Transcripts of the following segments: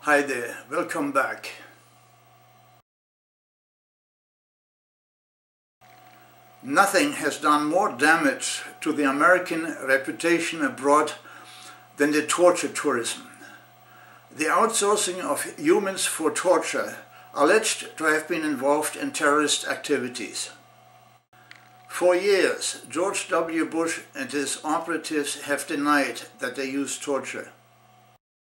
Hi there, welcome back. Nothing has done more damage to the American reputation abroad than the torture tourism. The outsourcing of humans for torture, alleged to have been involved in terrorist activities. For years, George W. Bush and his operatives have denied that they use torture.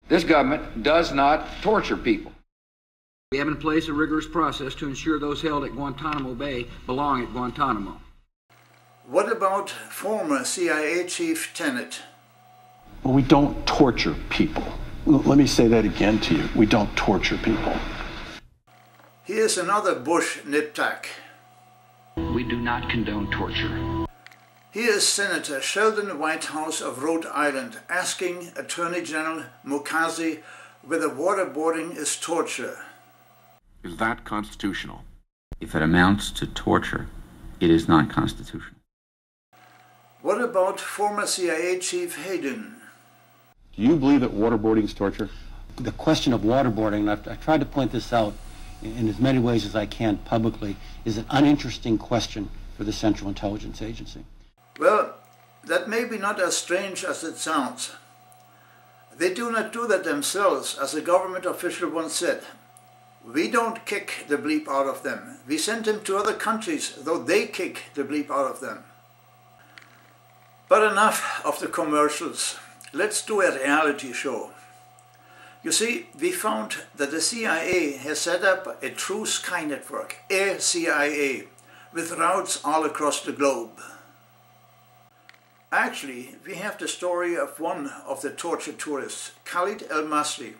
This government does not torture people. We have in place a rigorous process to ensure those held at Guantanamo Bay belong at Guantanamo. What about former CIA Chief Tenet? Well, we don't torture people. Let me say that again to you. We don't torture people. Here's another Bush nip-tack. We do not condone torture. Here is Senator Sheldon Whitehouse of Rhode Island asking Attorney General Mukasey whether waterboarding is torture. Is that constitutional? If it amounts to torture, it is not constitutional. What about former CIA Chief Hayden? Do you believe that waterboarding is torture? The question of waterboarding, and I've tried to point this out in as many ways as I can publicly, is an uninteresting question for the Central Intelligence Agency. Well, that may be not as strange as it sounds. They do not do that themselves, as a government official once said. We don't kick the bleep out of them. We send them to other countries, though they kick the bleep out of them. But enough of the commercials. Let's do a reality show. You see, we found that the CIA has set up a true spy network, a CIA, with routes all across the globe. Actually, we have the story of one of the torture tourists, Khalid El-Masri,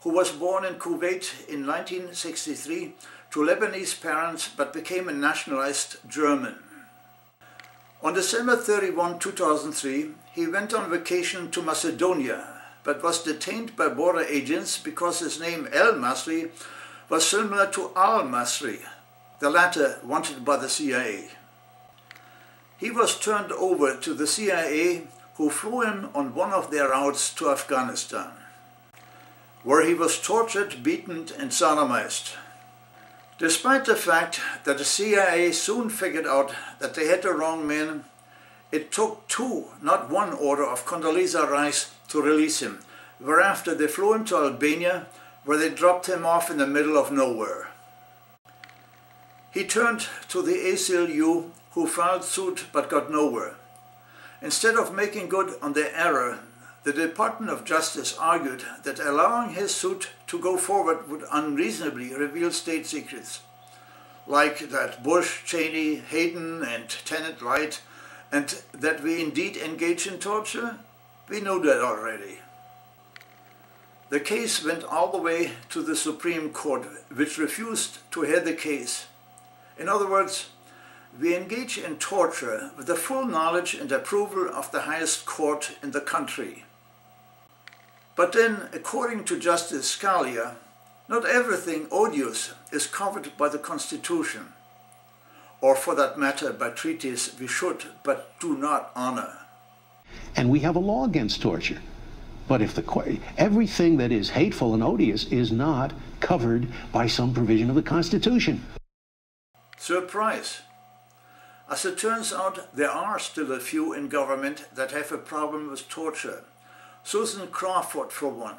who was born in Kuwait in 1963 to Lebanese parents but became a nationalized German. On December 31, 2003, he went on vacation to Macedonia but was detained by border agents because his name al-Masri was similar to al-Masri, the latter wanted by the CIA. He was turned over to the CIA, who flew him on one of their routes to Afghanistan, where he was tortured, beaten and sodomized. Despite the fact that the CIA soon figured out that they had the wrong man, it took two, not one, order of Condoleezza Rice to release him, whereafter they flew him to Albania, where they dropped him off in the middle of nowhere. He turned to the ACLU, who filed suit but got nowhere. Instead of making good on their error, the Department of Justice argued that allowing his suit to go forward would unreasonably reveal state secrets, like that Bush, Cheney, Hayden and Tenet lied, and that we indeed engage in torture. We knew that already. The case went all the way to the Supreme Court, which refused to hear the case. In other words, we engage in torture with the full knowledge and approval of the highest court in the country. But then, according to Justice Scalia, not everything odious is covered by the Constitution, or for that matter by treaties we should but do not honor. And we have a law against torture. But if everything that is hateful and odious is not covered by some provision of the Constitution. Surprise! As it turns out, there are still a few in government that have a problem with torture. Susan Crawford, for one.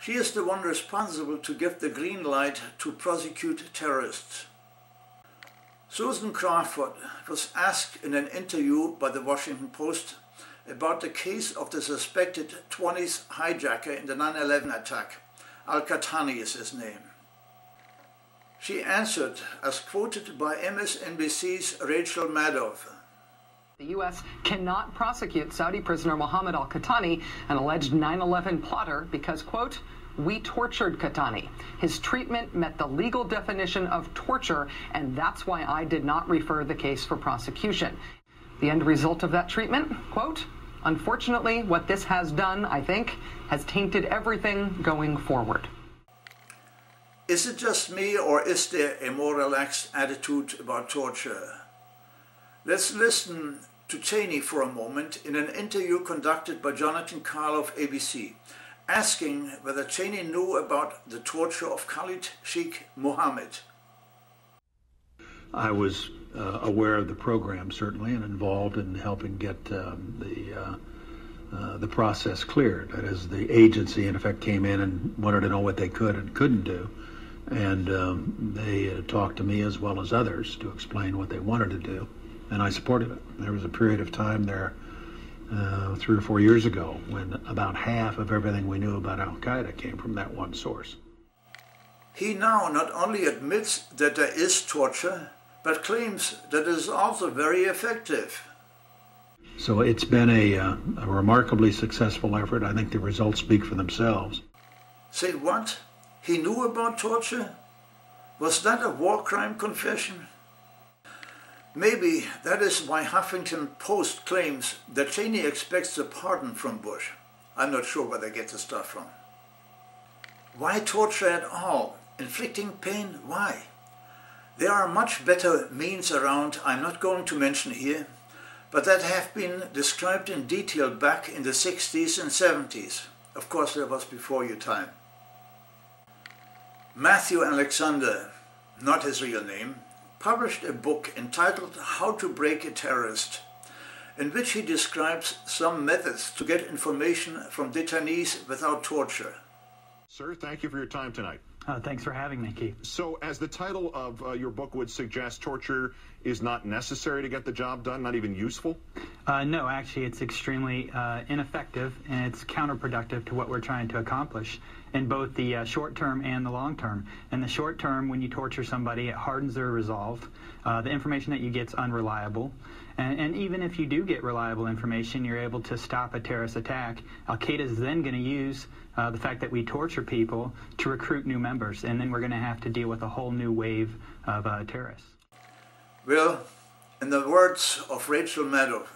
She is the one responsible to give the green light to prosecute terrorists. Susan Crawford was asked in an interview by the Washington Post about the case of the suspected 20s hijacker in the 9/11 attack. Al-Qahtani is his name. She answered, as quoted by MSNBC's Rachel Maddow. The U.S. cannot prosecute Saudi prisoner Mohammed al-Qahtani, an alleged 9/11 plotter, because, quote, we tortured Qahtani. His treatment met the legal definition of torture, and that's why I did not refer the case for prosecution. The end result of that treatment, quote, unfortunately, what this has done, I think, has tainted everything going forward. Is it just me, or is there a more relaxed attitude about torture? Let's listen to Cheney for a moment in an interview conducted by Jonathan Karl of ABC, asking whether Cheney knew about the torture of Khalid Sheikh Mohammed. I was aware of the program, certainly, and involved in helping get the process cleared. That is, the agency, in effect, came in and wanted to know what they could and couldn't do. And they talked to me as well as others to explain what they wanted to do, and I supported it. There was a period of time there 3 or 4 years ago when about half of everything we knew about al-Qaeda came from that one source. He now not only admits that there is torture, but claims that it is also very effective. So it's been a remarkably successful effort. I think the results speak for themselves. Say what? He knew about torture? Was that a war crime confession? Maybe that is why Huffington Post claims that Cheney expects a pardon from Bush. I'm not sure where they get the stuff from. Why torture at all? Inflicting pain? Why? There are much better means around I'm not going to mention here, but that have been described in detail back in the 60s and 70s. Of course, that was before your time. Matthew Alexander, not his real name, published a book entitled How to Break a Terrorist, in which he describes some methods to get information from detainees without torture. Sir, thank you for your time tonight. Thanks for having me, Keith. So, as the title of your book would suggest, torture is not necessary to get the job done, not even useful? No, actually, it's extremely ineffective, and it's counterproductive to what we're trying to accomplish in both the short term and the long term. In the short term, when you torture somebody, it hardens their resolve. The information that you get is unreliable. And even if you do get reliable information, you're able to stop a terrorist attack. Al-Qaeda is then going to use the fact that we torture people to recruit new members, and then we're going to have to deal with a whole new wave of terrorists. Well, in the words of Rachel Maddow,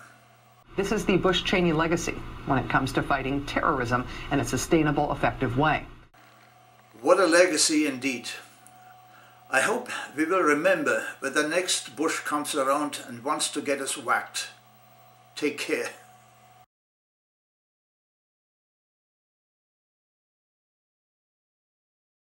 this is the Bush-Cheney legacy when it comes to fighting terrorism in a sustainable, effective way. What a legacy indeed. I hope we will remember when the next Bush comes around and wants to get us whacked. Take care.